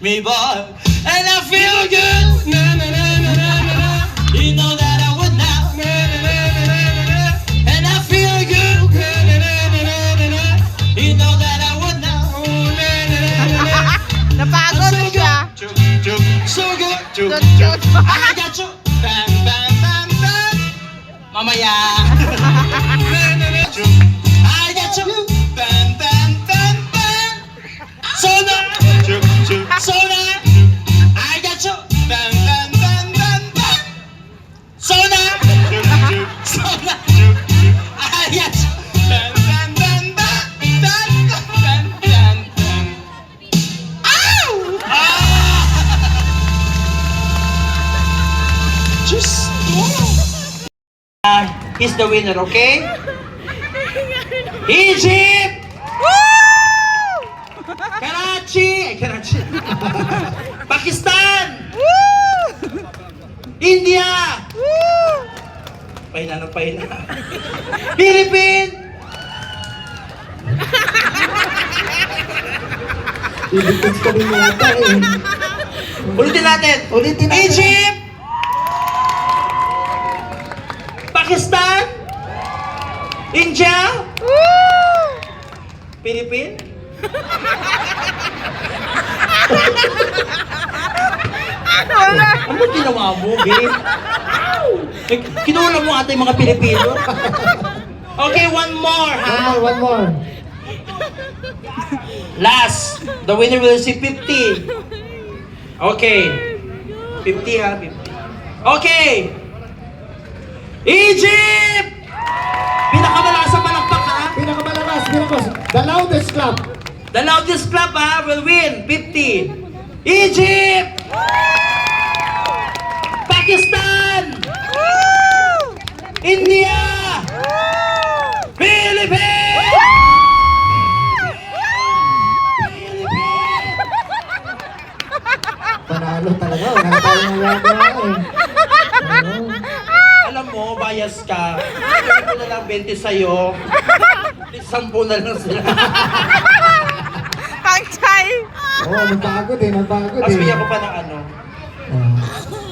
me, boy, and I feel good. Na, na, na, na, na, na, na. You know that I would not. Na, na, na, na, na, na, na. And I feel good. Na, na, na, na, na, na, na. You know that I would not. Na, na, na, na, na. Napagod I'm so siya. good. Chuk, chuk, so good. Chuk, Chuk, chuk. chuk. I got you. Bam, bam, bam, bam. Mamaya. Na, na, na. Chuk. I got you. Bam, bam, bam, bam. Soda. Chuk, chuk. Soda. I got you. Bam, bam, bam, bam, bam. Soda. Chuk, chuk. Soda. Chuk, chuk. I got you. Bam, bam, bam, bam. Bam, bam, bam, bam. Ow! Ah! Just he's the winner, okay? Egypt! Karachi! Pakistan! India! Pahina. Philippines! Philippines ka rin yata eh. Ulitin natin! Egypt! Pakistan! India! Philippines? Ano ginawa mo, babe? Kinuha mo ata yung mga Pilipino. Okay, one more, ha? One more. Last. The winner will receive 50. Okay. 50, ha? 50. Okay. Egypt! Pinakamalakas ang palakpak, ha? Pinakamalakas. The loudest clap. The loudest clap, ha, will win 50. Egypt! Pakistan! India! Philippines! Panalo talaga. Wala tayong magagawa eh. Alam mo, bias ka. Bigyan ko na lang 20 sa'yo. 10 na lang sila. Pangchay! Oo, napagod eh. Tapos bigyan ko pa ng ano. Oh.